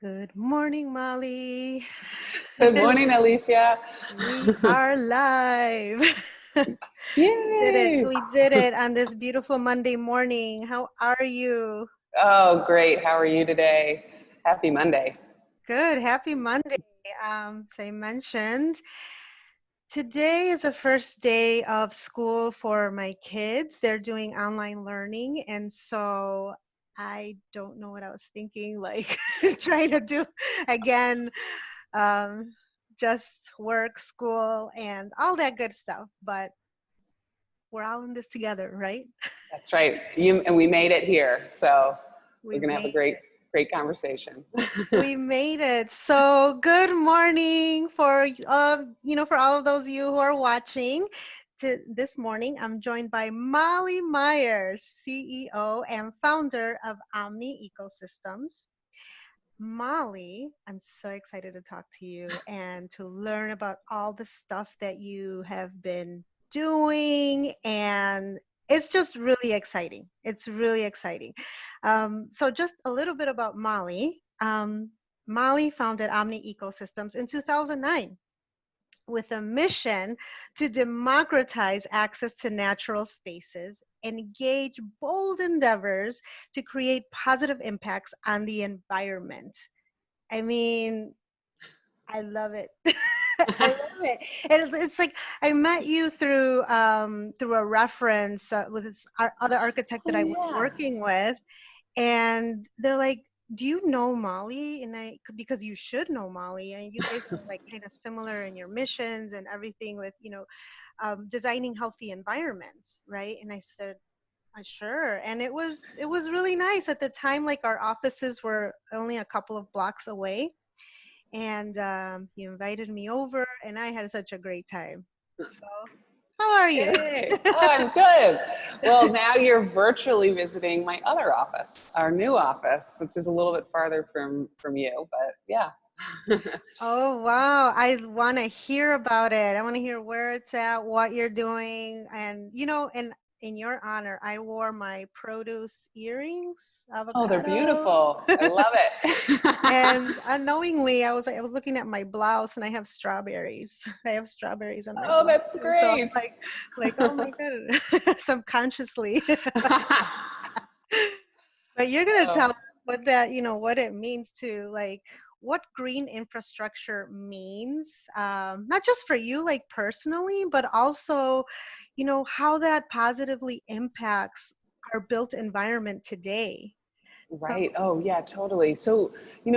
Good morning, Molly. Good morning, Alicia. We are live. We did it. Yay! We did it on this beautiful Monday morning. How are you? Oh, great. How are you today? Happy Monday. Good. Happy Monday. As I mentioned, today is the first day of school for my kids. They're doing online learning, and so I don't know what I was thinking, like trying to do again um, just work, school, and all that good stuff. But we're all in this together, right? That's right. And we made it here. So we're We going to have a made great, it. great conversation. We made it. So good morning for all of those of you who are watching. This morning, I'm joined by Molly Meyer, CEO and founder of Omni Ecosystems. Molly, I'm so excited to talk to you and to learn about all the stuff that you have been doing. And it's just really exciting. It's really exciting. So, just a little bit about Molly. Molly founded Omni Ecosystems in 2009 with a mission to democratize access to natural spaces, engage bold endeavors to create positive impacts on the environment. I mean, I love it. I love it. And it's like I met you through a reference with this other architect that Oh, I was yeah. working with, and they're like, "Do you know Molly?" And because you should know Molly, and you guys are like kind of similar in your missions and everything with designing healthy environments, right? And I said, sure. And it was really nice at the time. Like our offices were only a couple of blocks away, and he invited me over, and I had such a great time. So, how are you? Yay. Oh, I'm good. Well, now you're virtually visiting my other office, our new office, which is a little bit farther from you, but yeah. Oh, wow. I want to hear about it. I want to hear where it's at, what you're doing. And, and in your honor, I wore my produce earrings, Oh, they're avocado. beautiful. I love it. And unknowingly, I was looking at my blouse and I have strawberries. I have strawberries on my Oh, blouse that's too. So I'm great. like, oh my goodness, subconsciously. But you're gonna tell Oh, us what it means to like what green infrastructure means, not just for you like personally, but also, how that positively impacts our built environment today. So, right. Oh, yeah, totally. So,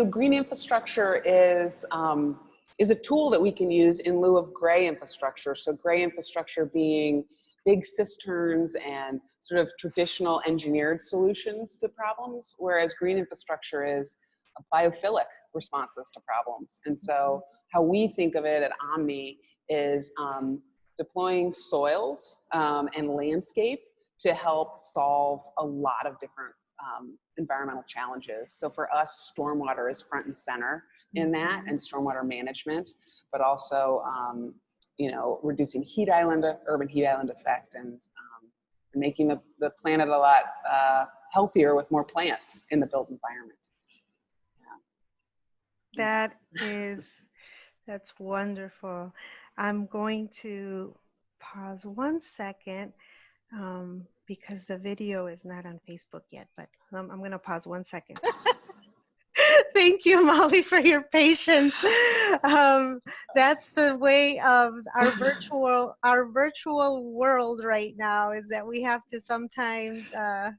green infrastructure is a tool that we can use in lieu of gray infrastructure. So, gray infrastructure being big cisterns and sort of traditional engineered solutions to problems, whereas green infrastructure is biophilic responses to problems. And so, how we think of it at Omni is deploying soils and landscape to help solve a lot of different environmental challenges. So for us, stormwater is front and center in that, mhm. and stormwater management, but also reducing urban heat island effect, and making the planet a lot healthier with more plants in the built environment. That is, that's wonderful. I'm going to pause 1 second because the video is not on Facebook yet, but I'm going to pause 1 second. Thank you, Molly, for your patience. Um, that's the way of our virtual world right now is that we have to sometimes, I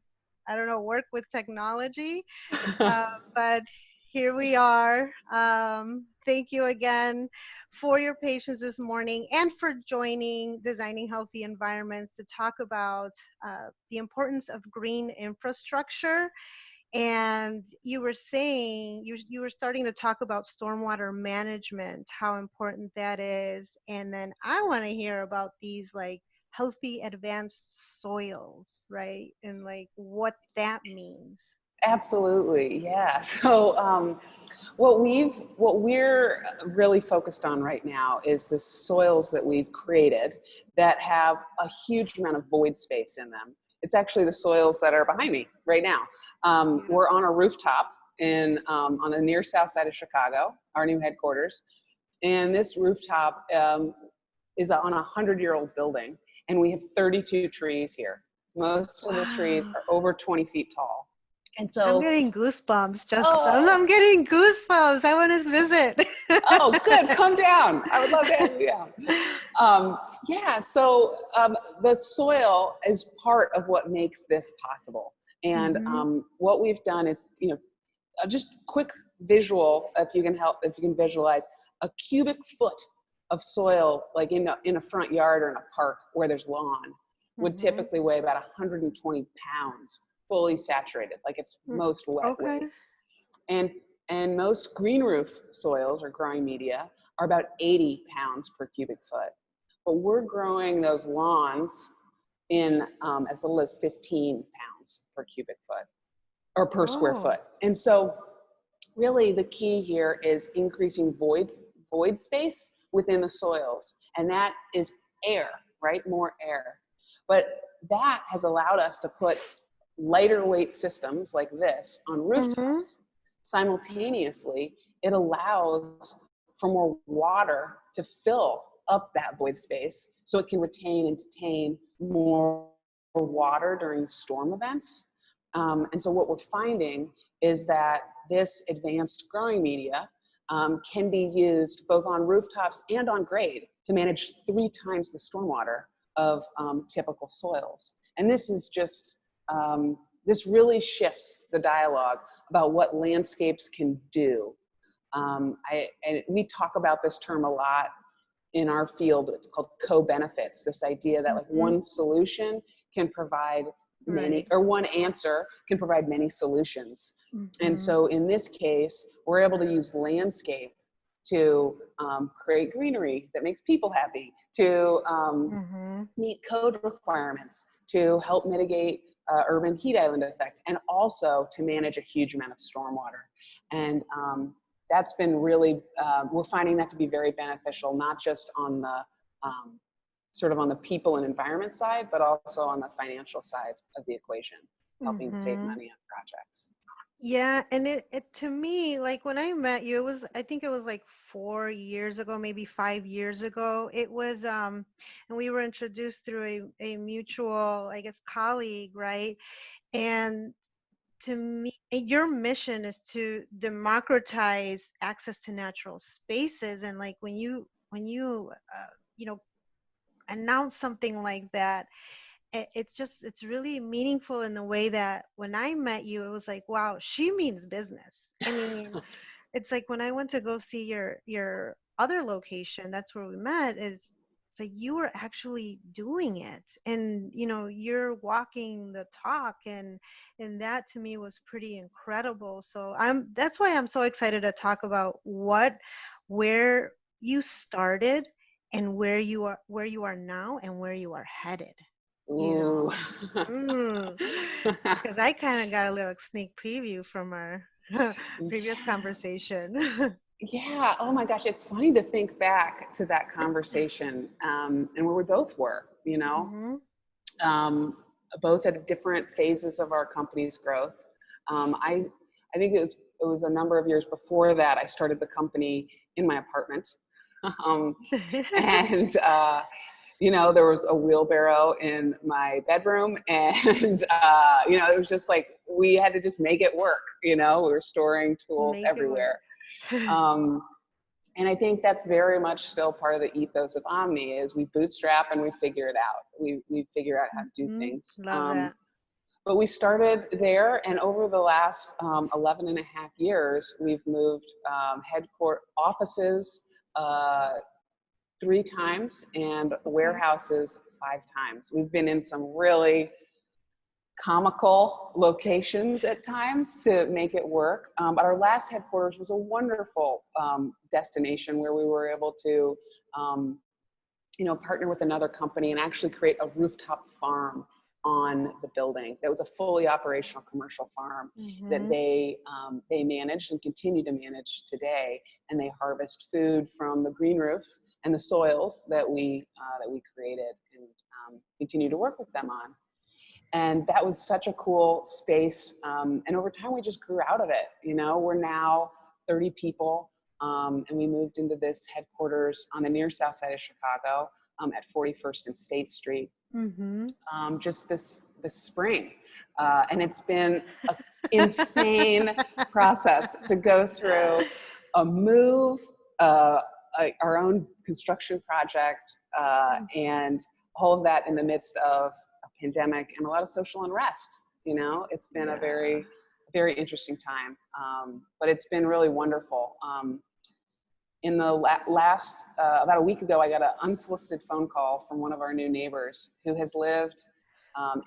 don't know, work with technology. Uh, but here we are. Thank you again for your patience this morning and for joining Designing Healthy Environments to talk about the importance of green infrastructure. And you were saying, you were starting to talk about stormwater management, how important that is. And then I want to hear about these like healthy advanced soils, right? And like what that means. Absolutely, yeah. So what we're really focused on right now is the soils that we've created that have a huge amount of void space in them. It's actually the soils that are behind me right now. We're on a rooftop on the near south side of Chicago, our new headquarters. And this rooftop is on a 100-year-old building, and we have 32 trees here. Most of the trees Wow. are over 20 feet tall. And I'm so, getting goosebumps. oh, I'm getting goosebumps. I want to visit. oh, good, come down. I would love to have you down. Yeah, so the soil is part of what makes this possible. And Hmm. what we've done is, just quick visual, if you can visualize a cubic foot of soil, like in a front yard or in a park where there's lawn, would Hmm. typically weigh about 120 pounds, fully saturated, like its most wet Okay. weight. And and most green roof soils or growing media are about 80 pounds per cubic foot. But we're growing those lawns in as little as 15 pounds per cubic foot or per square Oh. foot. And so really the key here is increasing void space within the soils. And that is air, right? More air. But that has allowed us to put lighter weight systems like this on Hmm. rooftops. Simultaneously, it allows for more water to fill up that void space so it can retain and detain more water during storm events. And so what we're finding is that this advanced growing media can be used both on rooftops and on grade to manage 3 times the stormwater of typical soils. And this is just, this really shifts the dialogue about what landscapes can do. And we talk about this term a lot in our field. It's called co-benefits, this idea that like Hmm. one solution can provide many, Right. or one answer can provide many solutions. And Hmm. so in this case, we're able to use landscape to create greenery that makes people happy, to Hmm. meet code requirements, to help mitigate urban heat island effect, and also to manage a huge amount of stormwater. And that's been really, we're finding that to be very beneficial, not just on the sort of on the people and environment side, but also on the financial side of the equation, helping save Hmm. money on projects. Yeah, and it to me, like when I met you, I think it was like 4 years ago, maybe 5 years ago. It was and we were introduced through a mutual, I guess, colleague, right? And to me, your mission is to democratize access to natural spaces. And like when you you know announce something like that, it's really meaningful in the way that when I met you, it was like, wow, she means business. I mean, it's like when I went to go see your other location, that's where we met, is it's like you were actually doing it, and you're walking the talk, and that to me was pretty incredible. So that's why I'm so excited to talk about where you started and where you are now and where you are headed you Ooh. know mm, because I kind of got a little sneak preview from our previous conversation. Yeah. Oh my gosh. It's funny to think back to that conversation and where we both were, Hmm. um, both at different phases of our company's growth. I think it was a number of years before that I started the company in my apartment. um, and there was a wheelbarrow in my bedroom, and it was just like we had to just make it work. We were storing tools Make it work. everywhere. Um, and I think that's very much still part of the ethos of Omni is we bootstrap and we figure it out. We figure out how to do Hmm. things. Love that. But we started there, and over the last 11 and a half years, we've moved headquarters offices 3 times and Okay. warehouses 5 times. We've been in some really comical locations at times to make it work. But our last headquarters was a wonderful destination where we were able to, partner with another company and actually create a rooftop farm on the building. That was a fully operational commercial farm that Hmm. they managed and continue to manage today. And they harvest food from the green roof and the soils that we created and continue to work with them on. And that was such a cool space. And over time, we just grew out of it. You know, we're now 30 people, and we moved into this headquarters on the near south side of Chicago, at 41st and State Street, Mm-hmm. just this spring. And it's been an insane process to go through a move, our own construction project, and all of that in the midst of a pandemic and a lot of social unrest. You know, it's been a Yeah. very interesting time, but it's been really wonderful. In the last, about a week ago, I got an unsolicited phone call from one of our new neighbors who has lived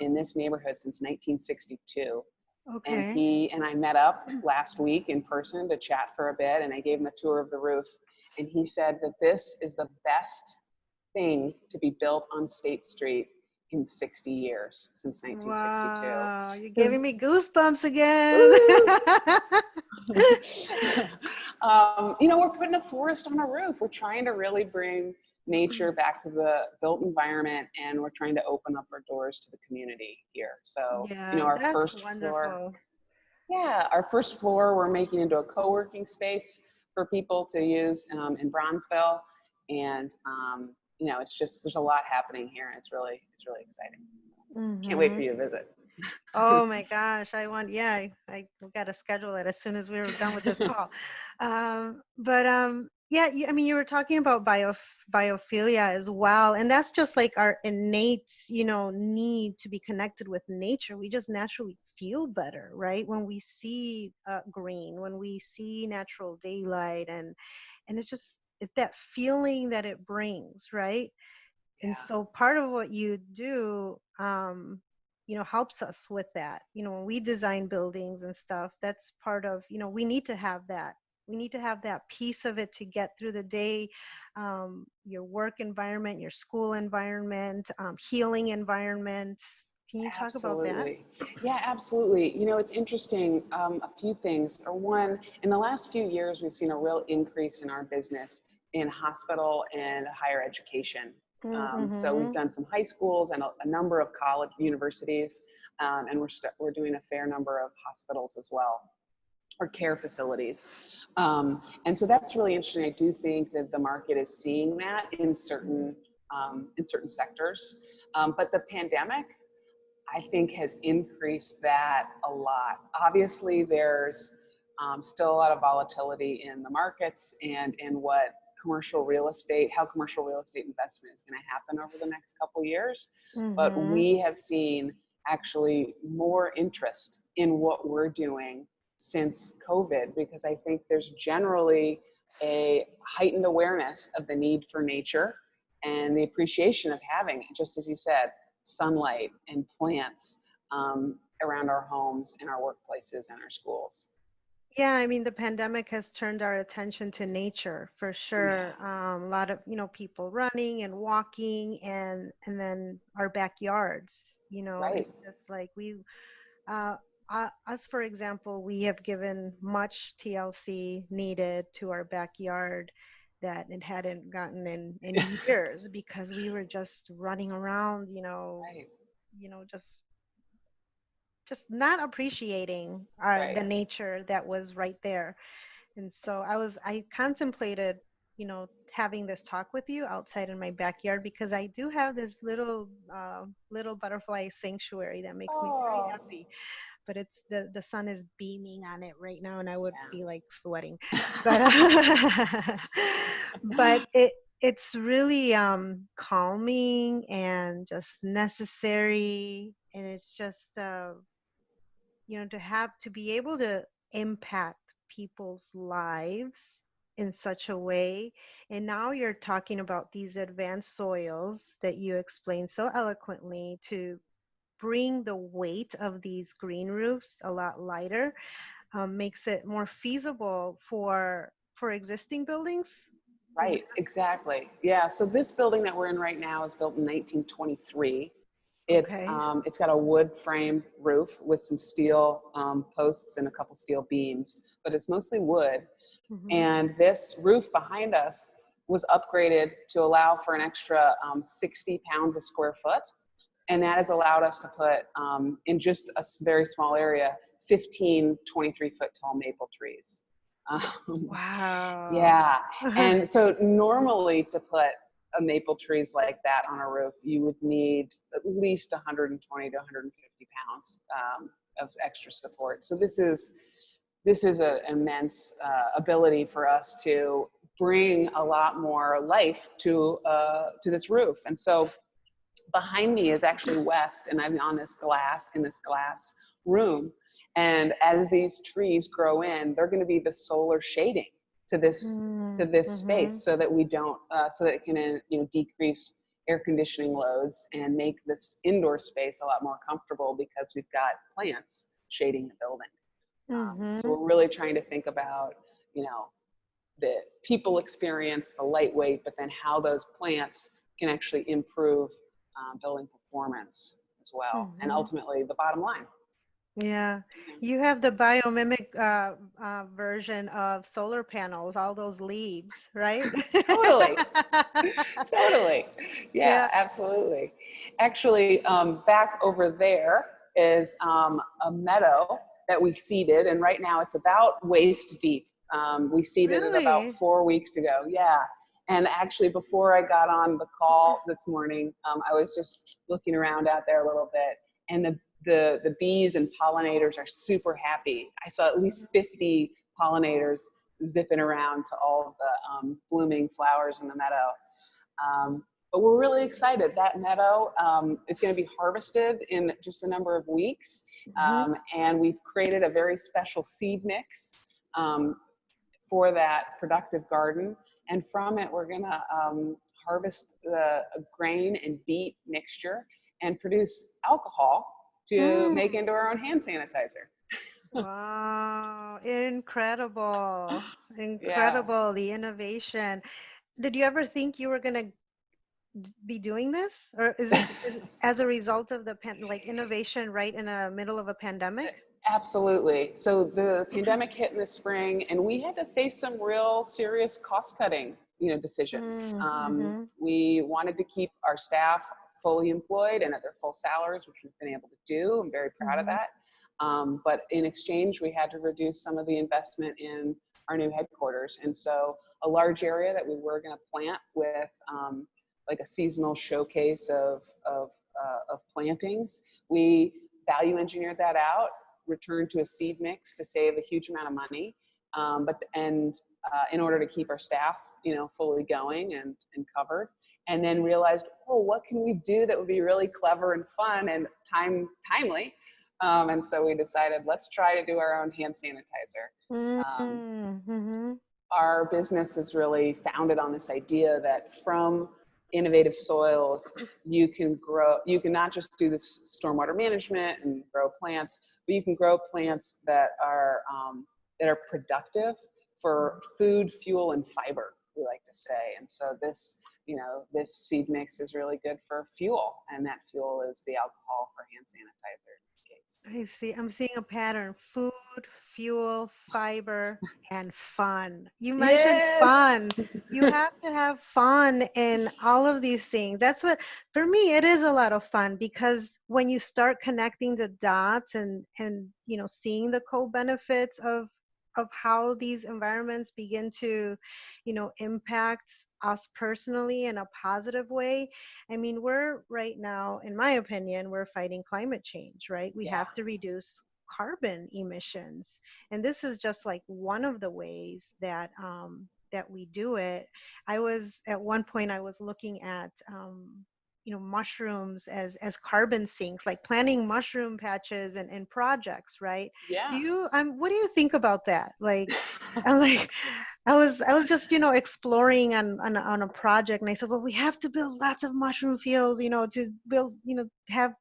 in this neighborhood since 1962. And Okay. he and I met up last week in person to chat for a bit, and I gave him a tour of the roof. And he said that this is the best thing to be built on State Street in 60 years, since 1962. Wow, you're giving Because me goosebumps again. you know, we're putting a forest on a roof. We're trying to really bring nature back to the built environment, and we're trying to open up our doors to the community here. So, you know, Yeah, our that's first floor, wonderful. yeah, our first floor we're making into a co-working space for people to use in Bronzeville, and you know, it's just there's a lot happening here, and it's really exciting. Can't wait for Hmm. you to visit. Oh my gosh, I want, yeah, I got to schedule it as soon as we're done with this call. But yeah, I mean, you were talking about biophilia as well, and that's just like our innate, need to be connected with nature. We just naturally feel better, right? When we see green, when we see natural daylight, and it's that feeling that it brings, right? And Yeah, so part of what you do, helps us with that. When we design buildings and stuff, that's part of, we need to have that. We need to have that piece of it to get through the day, your work environment, your school environment, healing environment. Can you talk about that? absolutely. Yeah, absolutely. You know, it's interesting. A few things. Or one, in the last few years, we've seen a real increase in our business in hospital and higher education. So we've Mm-hmm. done some high schools and a number of college universities, and we're doing a fair number of hospitals as well, or care facilities. And so that's really interesting. I do think that the market is seeing that in certain sectors. But the pandemic, I think, has increased that a lot. Obviously, there's still a lot of volatility in the markets and in how commercial real estate investment is going to happen over the next couple of years. But Mm-hmm. we have seen actually more interest in what we're doing since COVID, because I think there's generally a heightened awareness of the need for nature and the appreciation of having, just as you said, sunlight and plants around our homes and our workplaces and our schools. Yeah, I mean, the pandemic has turned our attention to nature for Yeah, sure. A lot of, people running and walking, and then our backyards. right. It's just like uh, us, for example, we have given much TLC needed to our backyard that it hadn't gotten in years because we were just running around, Right, just not appreciating the right. nature that was right there. And so I contemplated, having this talk with you outside in my backyard because I do have this little butterfly sanctuary that makes me very Oh, happy. But the sun is beaming on it right now, and I would yeah. be like sweating. But but it's really calming and just necessary, and it's just to be able to impact people's lives in such a way. And now you're talking about these advanced soils that you explained so eloquently to bring the weight of these green roofs a lot lighter, makes it more feasible for existing buildings. Is Right, exactly. Yeah, so this building that we're in right now is built in 1923. okay? It's got a wood frame roof with some steel posts and a couple steel beams, but it's mostly wood. Hmm. And this roof behind us was upgraded to allow for an extra 60 pounds a square foot. And that has allowed us to put, in just a very small area, 15 23-foot tall maple trees. Um, Wow. yeah. And so normally to put a maple trees like that on a roof, you would need at least 120 to 150 pounds of extra support. So this is an immense ability for us to bring a lot more life to this roof. And so behind me is actually west, and I'm on this glass in this glass room. And as these trees grow in, they're going to be the solar shading to this Mm-hmm. space, so that we don't so that it can decrease air conditioning loads and make this indoor space a lot more comfortable, because we've got plants shading the building. So Mm-hmm. we're really trying to think about, the people experience, the lightweight, but then how those plants can actually improve building performance as well, and Mm-hmm. ultimately the bottom line. Yeah, you have the biomimic version of solar panels, all those leaves, right? Totally, totally. Yeah, Yeah. absolutely. Actually, back over there is a meadow that we seeded, and right now it's about waist deep. We seeded it about Really? 4 weeks ago. Yeah. And actually, before I got on the call this morning, I was just looking around out there a little bit, and the bees and pollinators are super happy. I saw at least 50 pollinators zipping around to all of the blooming flowers in the meadow. But we're really excited. That meadow is going to be harvested in just a number of weeks. Hmm. And we've created a very special seed mix for that productive garden. And from it, we're going to harvest the grain and beet mixture and produce alcohol to Mm. make into our own hand sanitizer. Wow, incredible. Yeah. Incredible, the innovation. Did you ever think you were gonna be doing this? Or is as a result of the like innovation right in the middle of a pandemic? Absolutely. So the pandemic hit in the spring, and we had to face some real serious cost-cutting, decisions. Mm-hmm. We wanted to keep our staff fully employed and at their full salaries, which we've been able to do. I'm very proud of Mm-hmm. that. But in exchange, we had to reduce some of the investment in our new headquarters, and so a large area that we were going to plant with, like a seasonal showcase of plantings, we value engineered that out, returned to a seed mix to save a huge amount of money, in order to keep our staff, fully going and covered, and then realized, oh, what can we do that would be really clever and fun and timely, and so we decided, let's try to do our own hand sanitizer. Um, Mm-hmm. our business is really founded on this idea that from innovative soils, you can not just do this stormwater management and grow plants, but you can grow plants that are productive for food, fuel, and fiber, we like to say. And so this seed mix is really good for fuel, and that fuel is the alcohol for hand sanitizer in this case. I see. I'm seeing a pattern. Food, fuel, fiber, and fun. You mentioned Yes. fun. You have to have fun in all of these things. That's what, for me, it is a lot of fun because when you start connecting the dots and seeing the co-benefits of how these environments begin to, impact us personally in a positive way. I mean, we're right now, in my opinion, we're fighting climate change, right? We Yeah. have to reduce carbon emissions. And this is just like one of the ways that we do it. I was at one point I was looking at mushrooms as carbon sinks, like planting mushroom patches and projects, right? Do Yeah. you what do you think about that? Like I'm like I was just exploring on a project, and I said, well, we have to build lots of mushroom fields, to build, have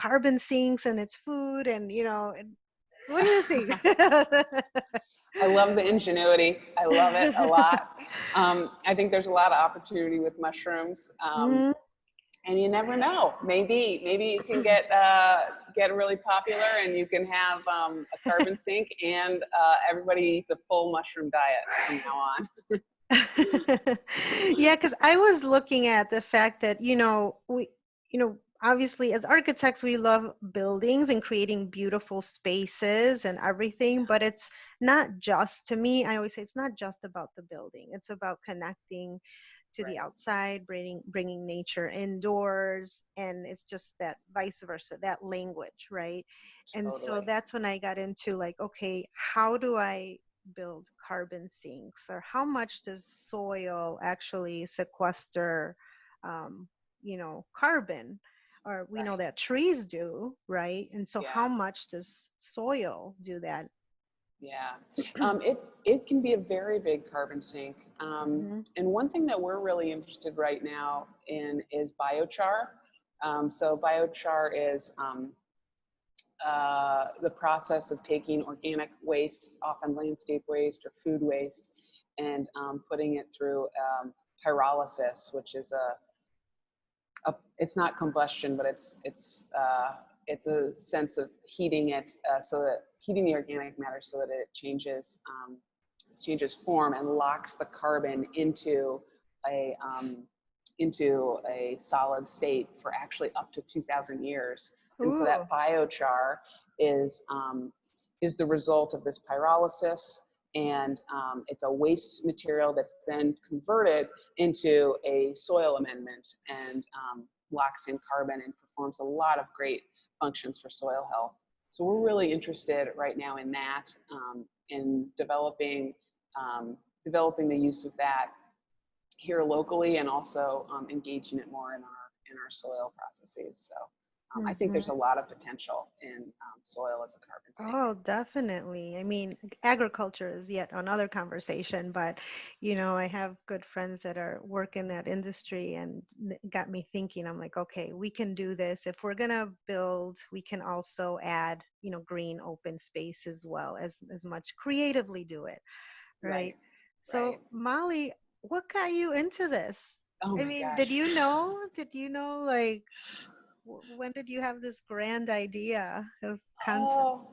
carbon sinks and its food, and what do you think? I love the ingenuity. I love it a lot. I think there's a lot of opportunity with mushrooms, Mhm. and you never know. Maybe you can get really popular, and you can have a carbon sink, and everybody eats a full mushroom diet from now on. Yeah, because I was looking at the fact that, we, obviously as architects we love buildings and creating beautiful spaces and everything, but it's not just, to me, I always say it's not just about the building. It's about connecting to the Right. outside, bringing nature indoors, and it's just that vice versa, that language, right? And so Totally. that's when I got into like, okay, how do I build carbon sinks, or how much does soil actually sequester, um, carbon? Or we know Right. that trees do, right? And so how Yeah. much does soil do that? Yeah. It can be a very big carbon sink. Hmm. And one thing that we're really interested right now in is biochar. So biochar is the process of taking organic waste, often landscape waste or food waste, and putting it through pyrolysis, which is it's not combustion, but it's a sense of heating it so that heating the organic matter so that it changes form and locks the carbon a um, into a solid state for actually up to 2,000 years. And so Ooh. that biochar is um, is the result of this pyrolysis, and it's a waste material that's then converted into a soil amendment and locks in carbon and performs a lot of great functions for soil health. So we're really interested right now in that, in developing the use of that here locally, and also engaging it more in our soil processes. So I think Hmm. there's a lot of potential in soil as a carbon sink. Oh, definitely. I mean, agriculture is yet another conversation, but I have good friends that are working that industry, and got me thinking. I'm like, okay, we can do this. If we're gonna build, we can also add, green open space as well, as much creatively do it, right? Right, So, right. Molly, what got you into this? Oh I my mean, gosh. did you know, like, when did you have this grand idea of concept? Oh,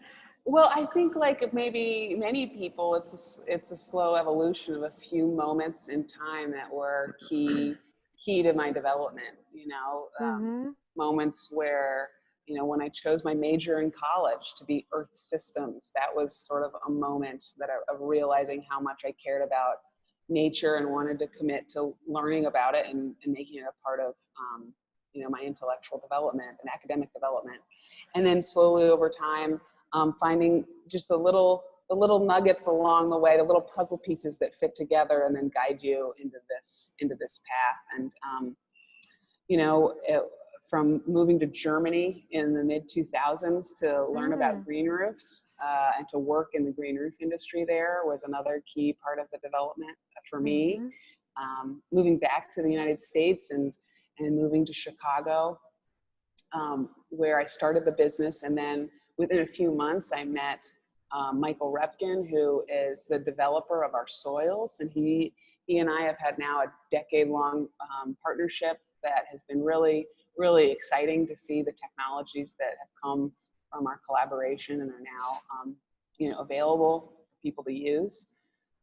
well, I think like maybe many people, it's a slow evolution of a few moments in time that were key to my development. Mm-hmm. Moments where when I chose my major in college to be Earth Systems, that was sort of a moment of realizing how much I cared about nature and wanted to commit to learning about it and making it a part of my intellectual development and academic development. And then slowly over time, finding just the little nuggets along the way, the little puzzle pieces that fit together and then guide you into this path. And you know, it, from moving to Germany in the mid 2000s to learn about Mm, green roofs and to work in the green roof industry there was another key part of the development for me. mm-hmm. Moving back to the United States and moving to Chicago, where I started the business. And then within a few months, I met Michael Repkin, who is the developer of our soils. And he and I have had now a decade-long partnership that has been really, really exciting to see the technologies that have come from our collaboration and are now available for people to use.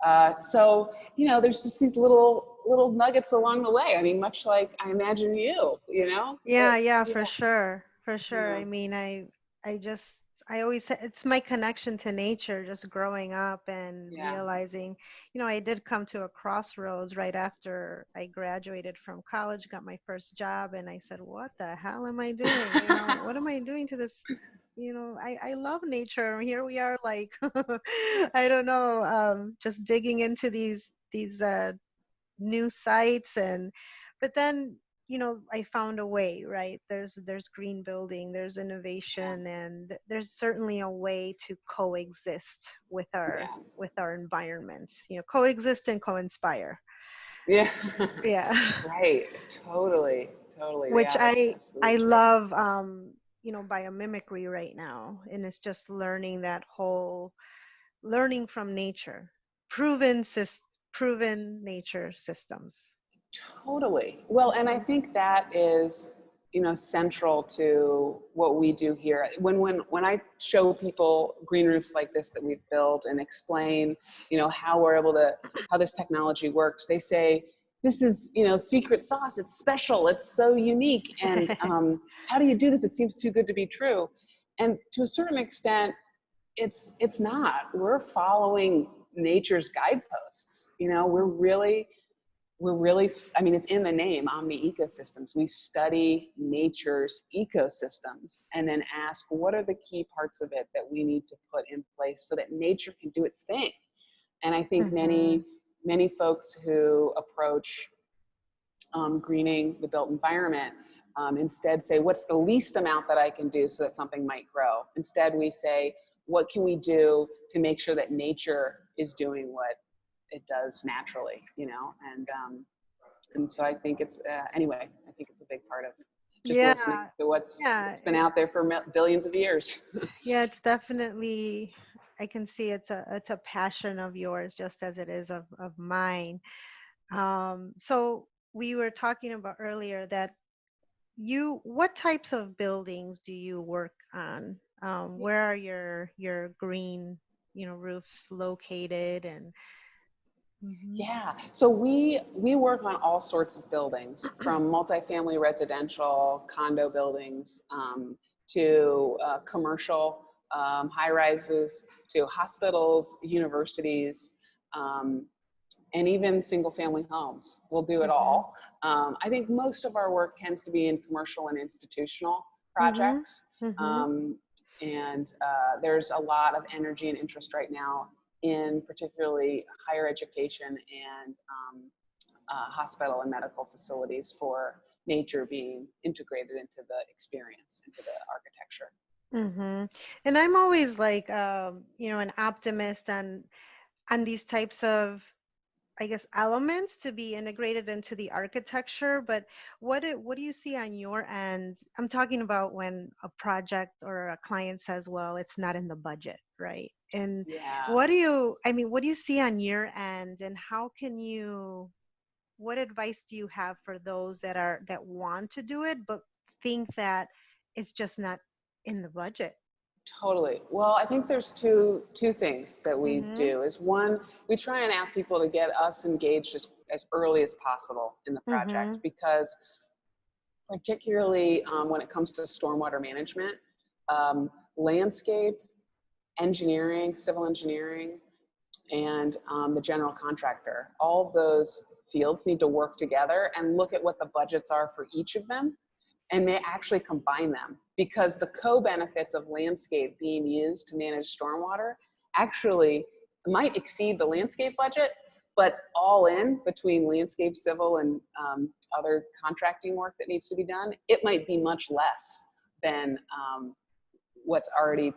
There's just these little nuggets along the way. I mean, much like I imagine Yeah, yeah, yeah, for sure. For sure. yeah, I mean, I just I always say it's my connection to nature, just growing up and yeah, realizing, I did come to a crossroads right after I graduated from college, got my first job, and I said, what the hell am I doing? What am I doing to this? I love nature. Here we are, like, I don't know, just digging into these new sites. And but then, I found a way, right? There's green building, there's yeah, innovation, and there's certainly a way to coexist with our yeah, with our environments, coexist and co-inspire. yeah. Yeah. Right, totally, totally. Which Yeah, that's I absolutely true. love, biomimicry right now, and it's just learning that whole learning from nature, proven nature systems. Totally. Well, and I Mhm. think that is, central to what we do here. When I show people green roofs like this that we've built and explain, how we're able to how this technology works, they say, this is, secret sauce. It's special. It's so unique. And how do you do this? It seems too good to be true. And to a certain extent, it's not. We're following nature's guideposts. We're really, I mean, it's in the name, Omni Ecosystems. We study nature's ecosystems and then ask, what are the key parts of it that we need to put in place so that nature can do its thing? And I think Mhm. many folks who approach greening the built environment instead say, what's the least amount that I can do so that something might grow? Instead, we say, what can we do to make sure that nature is doing what it does naturally, and so I think it's anyway. I think it's a big part of just listening Yeah, to yeah, what's been out there for billions of years. yeah, it's definitely, I can see it's a passion of yours just as it is of mine. So we were talking about earlier that what types of buildings do you work on? Where are your green, roofs located and mhm. Yeah, so we work on all sorts of buildings, from multifamily residential condo buildings to commercial high rises, to hospitals, universities, um, and even single family homes. We'll do it Mhm. all. I think most of our work tends to be in commercial and institutional Mhm. projects. Mhm. Um, and there's a lot of energy and interest right now in particularly higher education and hospital and medical facilities for nature being integrated into the experience, into the architecture. Mhm. And I'm always like an optimist on these types of, I guess, elements to be integrated into the architecture, but what do you see on your end? I'm talking about when a project or a client says, well, it's not in the budget, right? And Yeah, what do you see on your end, and what advice do you have for those that want to do it but think that it's just not in the budget? totally. Well, I think there's two things that we Mhm. do. Is one, we try and ask people to get us engaged as early as possible in the project, Mhm. because particularly when it comes to stormwater management, landscape engineering, civil engineering, and the general contractor, all of those fields need to work together and look at what the budgets are for each of them, and they actually combine them, because the co-benefits of landscape being used to manage stormwater actually might exceed the landscape budget, but all in between landscape, civil, and other contracting work that needs to be done, it might be much less than what's already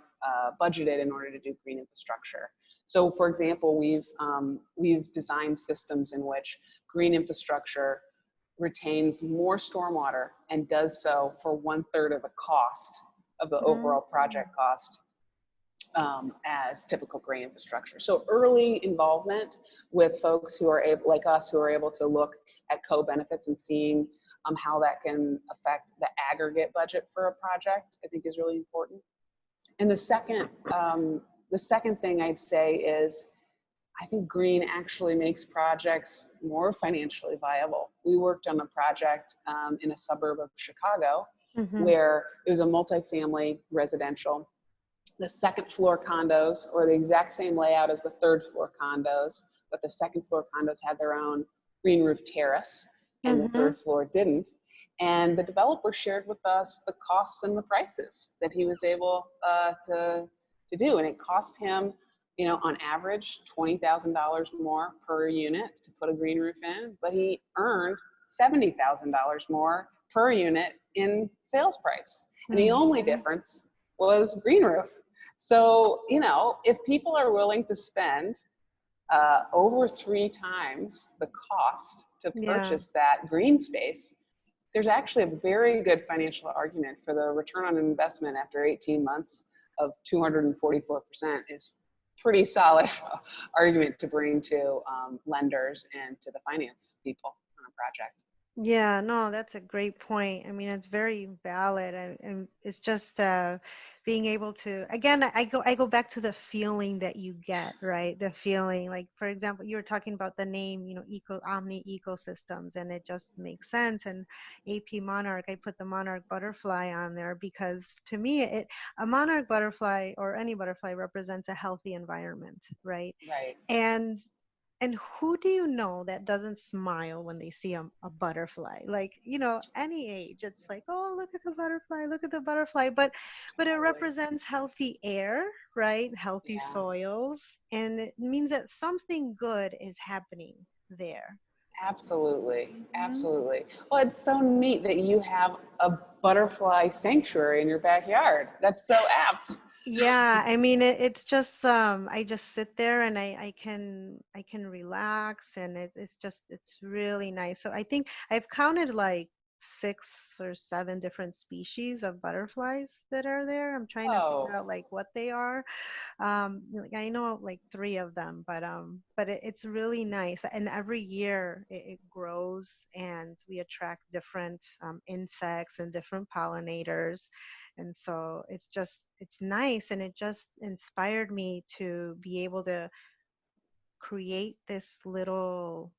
budgeted in order to do green infrastructure. So, for example, we've designed systems in which green infrastructure retains more stormwater and does so for 1/3 of the cost of the overall Mhm. project cost as typical green infrastructure. So early involvement with folks who are able, like us, who are able to look at co-benefits and seeing how that can affect the aggregate budget for a project, I think is really important. And the second thing I'd say is, I think green actually makes projects more financially viable. We worked on a project in a suburb of Chicago Mhm. where it was a multifamily residential. The second floor condos were the exact same layout as the third floor condos, but the second floor condos had their own green roof terrace and the Mhm. third floor didn't. And the developer shared with us the costs and the prices that he was able to do. And it cost him, on average, $20,000 more per unit to put a green roof in, but he earned $70,000 more per unit in sales price. And the only Mhm. difference was green roof. So, if people are willing to spend over 3 times the cost to Yeah. purchase that green space, there's actually a very good financial argument for the return on investment after 18 months of 244% is pretty solid argument to bring to lenders and to the finance people on a project. Yeah, no, that's a great point. I mean, it's very valid. And it's just being able to, again, I go back to the feeling that you get, right? The feeling, like for example, you were talking about the name, Omni Ecosystems, and it just makes sense. And AP Monarch, I put the monarch butterfly on there because to me, a monarch butterfly or any butterfly represents a healthy environment, right? Right. And and who do you know that doesn't smile when they see a butterfly? Like, any age, it's like, oh, look at the butterfly, look at the butterfly. But it Totally. represents healthy air, right? Healthy Yeah. soils. And it means that something good is happening there. Absolutely. Mhm. Absolutely. Well, it's so neat that you have a butterfly sanctuary in your backyard. That's so apt. Yeah, I mean it's just I just sit there and I can relax, and it's really nice. So I think I've counted like 6 or 7 different species of butterflies that are there. I'm trying to figure Oh, out like what they are. Like I know like 3 of them, but it's really nice. And every year it grows, and we attract different insects and different pollinators. And so it's nice, and it just inspired me to be able to create this little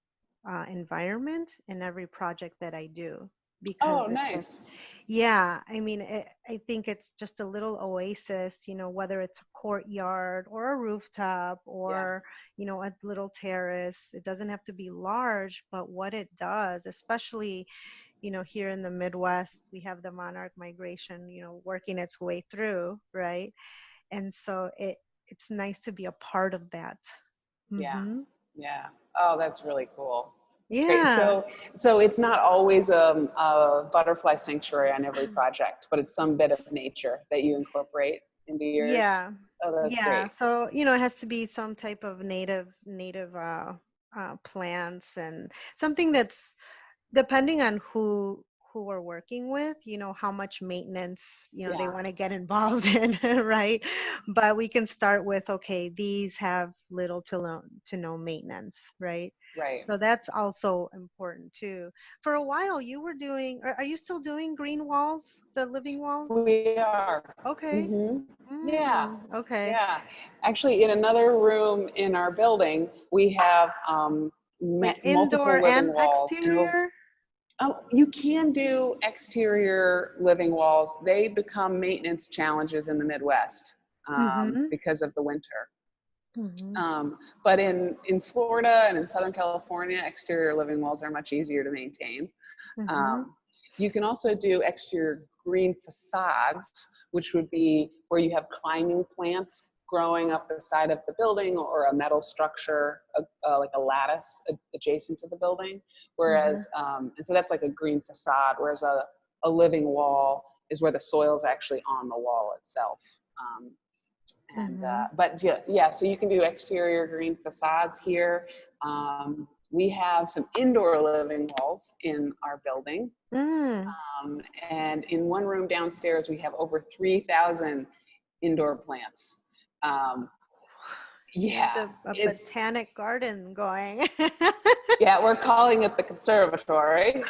environment in every project that I do, oh, because it just, nice. yeah, I mean, I think it's just a little oasis, whether it's a courtyard or a rooftop Yeah. or, a little terrace. It doesn't have to be large, but what it does, especially, here in the Midwest, we have the monarch migration, working its way through, right? And so it's nice to be a part of that. Yeah. Mm-hmm. Yeah. Oh, that's really cool. That's great. Yeah. So it's not always a butterfly sanctuary on every project, but it's some bit of nature that you incorporate into yours. Yeah. Oh, that's Yeah. great. So, it has to be some type of native plants, and something that's depending on who we're working with, how much maintenance, they Yeah. want to get involved in, right? But we can start with, okay, these have little to no maintenance, right? Right. So that's also important too. For a while, you were doing, are you still doing green walls, the living walls? We are. Okay. Hmm. Yeah. Okay. Yeah. Actually, in another room in our building, we have Like multiple indoor living and walls. exterior? You can do exterior living walls. They become maintenance challenges in the Midwest Mm-hmm. because of the winter. Mm-hmm. But in Florida and in Southern California, exterior living walls are much easier to maintain. Mm-hmm. Um, you can also do exterior green facades, which would be where you have climbing plants growing up the side of the building, or a metal structure, like a lattice adjacent to the building. Mm-hmm. Whereas, and so that's like a green facade, whereas a living wall is where the soil is actually on the wall itself. Um, Mm-hmm. but yeah, so you can do exterior green facades here. We have some indoor living walls in our building. Mm. And in one room downstairs, we have over 3,000 indoor plants. Um, You have yeah, a it's, botanic garden going. yeah, we're calling it the conservatory.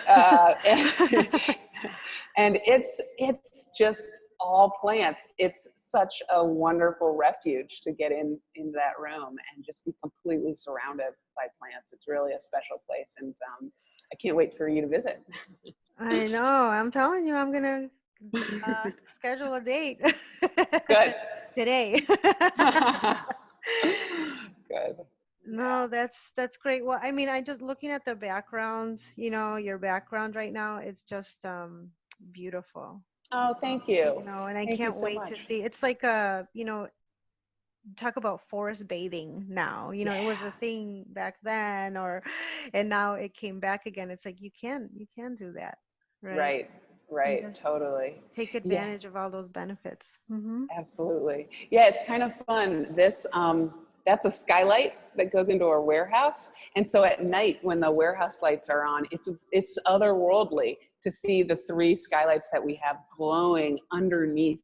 And it's just all plants. It's such a wonderful refuge to get into that room and just be completely surrounded by plants. It's really a special place, and I can't wait for you to visit. I know. I'm telling you, I'm gonna schedule a date Good. today. Good. No, that's great. Well, I mean, I just looking at the background, your background right now, it's just beautiful. Oh, thank you. And I Thank you can't so wait to much. see. It's like talk about forest bathing now. It was Yeah. a thing back then, and now it came back again. It's like you can do that, right? Right. And Right. just Totally. take Yeah. advantage of all those benefits. Mm-hmm. Absolutely. Yeah, it's kind of fun. That's a skylight that goes into our warehouse. And so at night when the warehouse lights are on, it's otherworldly to see the 3 skylights that we have glowing underneath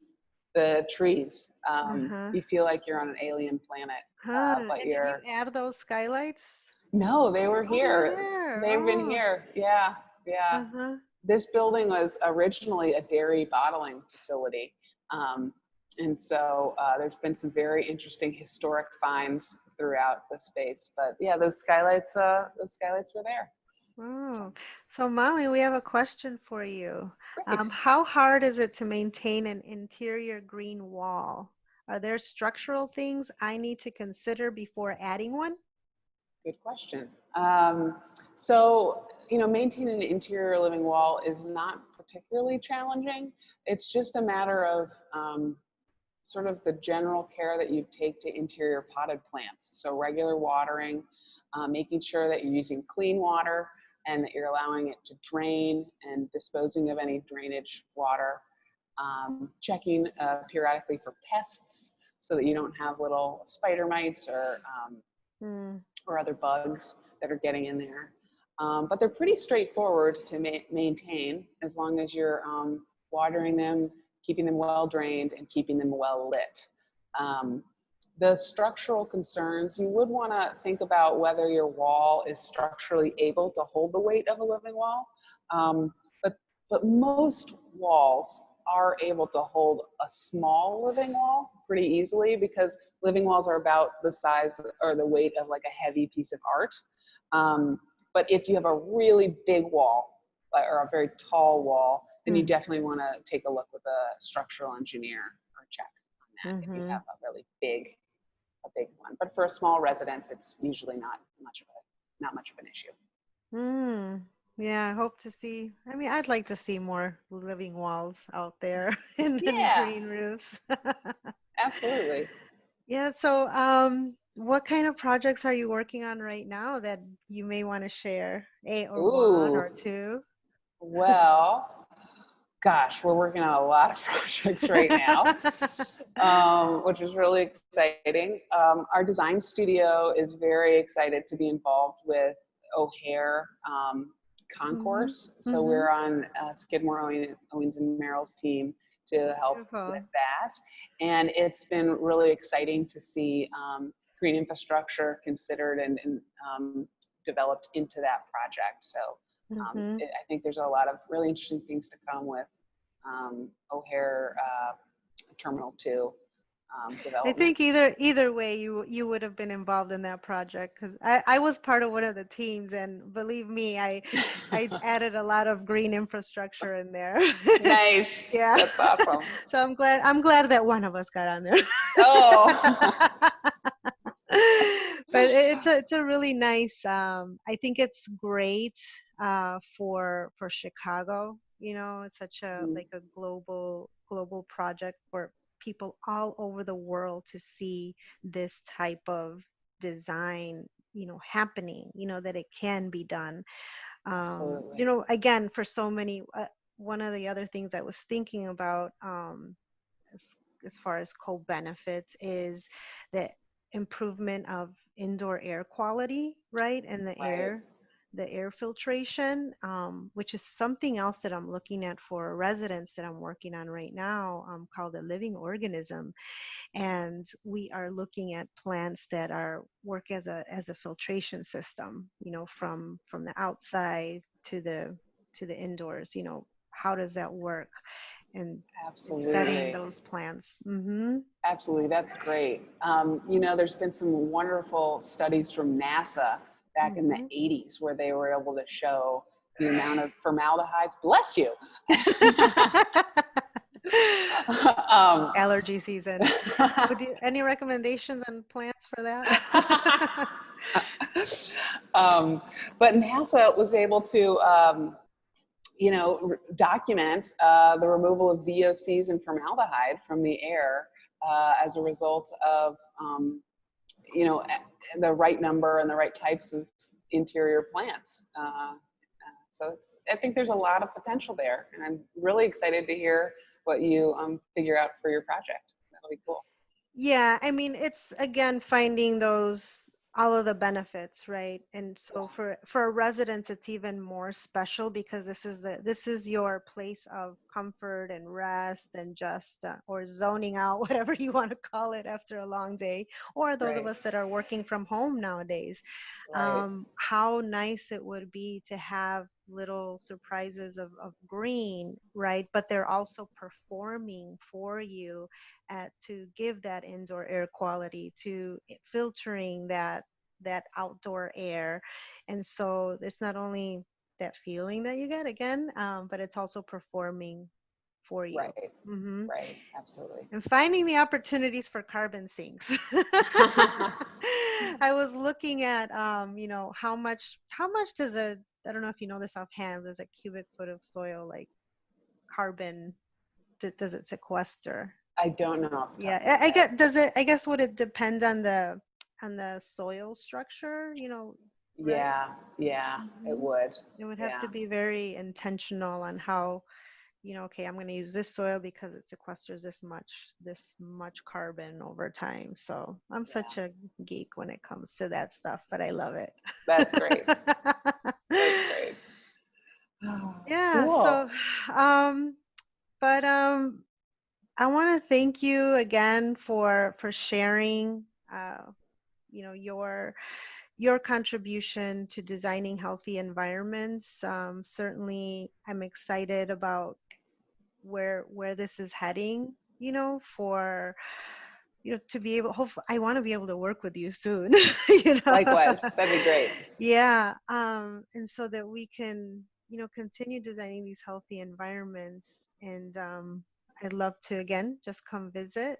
the trees. Uh-huh. You feel like you're on an alien planet, Huh. but And did you you're, add those skylights? no, they were Oh, they were here. there. They've been Oh. here. Yeah. Yeah. Uh-huh. This building was originally a dairy bottling facility. Um, And so there's been some very interesting historic finds throughout the space. But yeah, those skylights were there. So Oh, so Molly, we have a question for you. great. How hard is it to maintain an interior green wall? Are there structural things I need to consider before adding one? Good question. So, maintaining an interior living wall is not particularly challenging. It's just a matter of sort of the general care that you take to interior potted plants. So, regular watering, making sure that you're using clean water and that you're allowing it to drain and disposing of any drainage water. Checking periodically for pests so that you don't have little spider mites Hmm. or other bugs that are getting in there. But they're pretty straightforward to maintain as long as you're watering them, keeping them well drained, and keeping them well lit. Um, the structural concerns, you would want to think about whether your wall is structurally able to hold the weight of a living wall. Um, but, but most walls are able to hold a small living wall pretty easily because living walls are about the size or the weight of like a heavy piece of art. But if you have a really big wall or a very tall wall, then you Hmm. definitely want to take a look with a structural engineer or check on that if you Mm-hmm. have a really a big one. But for a small residence, it's usually not much of an issue. Hmm. Yeah, I hope to see. I mean, I'd like to see more living walls out there and Yeah, green roofs. absolutely. Yeah, so what kind of projects are you working on right now that you may want to share? A or one Ooh, or two? well, gosh, we're working on a lot of projects right now, which is really exciting. Our design studio is very excited to be involved with O'Hare Mm-hmm. Concourse. So Mm-hmm. we're on Skidmore, Owings and Merrill's team to help with Beautiful. that. And it's been really exciting to see green infrastructure considered and developed into that project. So Mm-hmm. I think there's a lot of really interesting things to come with O'Hare Terminal 2 I development. think either way you would have been involved in that project because I was part of one of the teams and believe me I added a lot of green infrastructure in there. Nice. Yeah. That's awesome. So I'm glad that one of us got on there. Oh, But it's a really nice I think it's great for Chicago. It's such a mm, like a global project for people all over the world to see this type of design happening, that it can be done. absolutely. Again, for so many one of the other things I was thinking about as, as far as co-benefits is the improvement of indoor air quality, right? And Right. the air filtration, which is something else that I'm looking at for residents that I'm working on right now, called a living organism. And we are looking at plants that are work as a filtration system, from the outside to the indoors. How does that work? And studying Absolutely. those plants. Mm-hmm. Absolutely. That's great. There's been some wonderful studies from NASA back in the Mm-hmm. 80s where they were able to show the amount of formaldehydes, bless you, um, Allergy season. Any recommendations on plants for that? um, but NASA was able to, document the removal of VOCs and formaldehyde from the air as a result of, you know, the right number and the right types of interior plants. So I think there's a lot of potential there, and I'm really excited to hear what you figure out for your project. That'll be cool. Yeah, I mean, it's again finding those all of the benefits, right? And so Yeah, for residents, it's even more special because this is your place of comfort and rest and just or zoning out, whatever you want to call it after a long day, or those of right, us that are working from home nowadays. right. How nice it would be to have little surprises of green, right? But they're also performing for you to give that indoor air quality, to filtering that outdoor air. And so it's not only that feeling that you get again, but it's also performing for you. Right. hmm Right. Absolutely. and finding the opportunities for carbon sinks. I was looking at, how much does I don't know if you know this offhand, does a cubic foot of soil, like, carbon, does it sequester? I don't know off the top Yeah, of my I head. get, does it, I guess, would it depend on the soil structure, right? Yeah. Yeah. It hmm would. It would have to Yeah. be very intentional on how, okay, I'm going to use this soil because it sequesters this much carbon over time. So I'm Yeah. such a geek when it comes to that stuff, but I love it. That's great. That's great. Oh, Yeah, so cool. um but I want to thank you again for sharing your contribution to designing healthy environments. Certainly I'm excited about where this is heading, for to be able, hopefully I want to be able to work with you soon. you know Likewise. That'd be great. yeah, and so that we can, continue designing these healthy environments. And I'd love to again just come visit,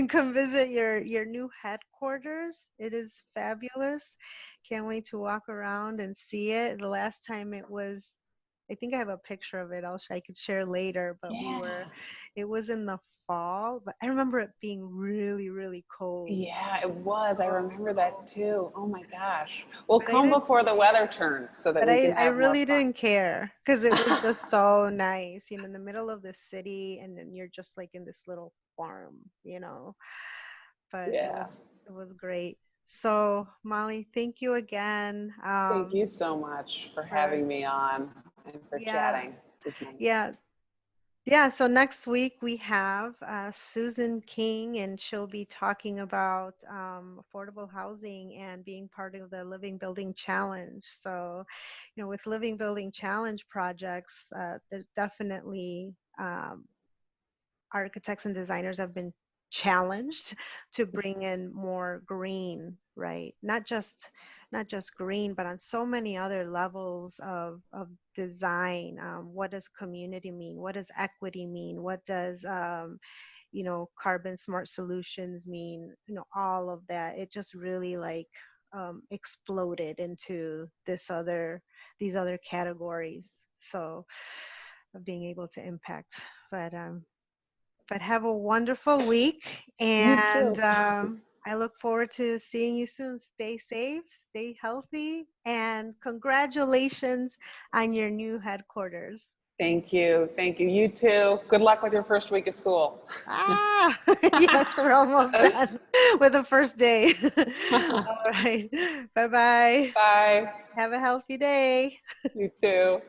come visit your new headquarters. It is fabulous. Can't wait to walk around and see it. The last time it was, I think I have a picture of it. I could share later, but Yeah. it was in the fall, but I remember it being really, really cold. Yeah, it was. I Oh, remember that too. Oh my gosh. Well, but I come didn't before the weather turns so that But we can I have more really fun. didn't care because it was just so nice, in the middle of the city, and then you're just like in this little farm. But Yeah. it was great. So, Molly, thank you again. Thank you so much for For having me on and for Yeah, chatting. It was nice. yeah, yeah. So next week we have Susan King, and she'll be talking about affordable housing and being part of the Living Building Challenge. So, with Living Building Challenge projects, there's definitely architects and designers have been challenged to bring in more green, right? Not just green, but on so many other levels of design. What does community mean? What does equity mean? What does carbon smart solutions mean? All of that. It just really, like, exploded into these other categories. So, of being able to impact. But have a wonderful week, You and too. I look forward to seeing you soon. Stay safe, stay healthy, and congratulations on your new headquarters. Thank you. Thank you. You too. Good luck with your first week of school. Ah, yes, we're almost done with the first day. All right. Bye bye. Bye. Have a healthy day. You too.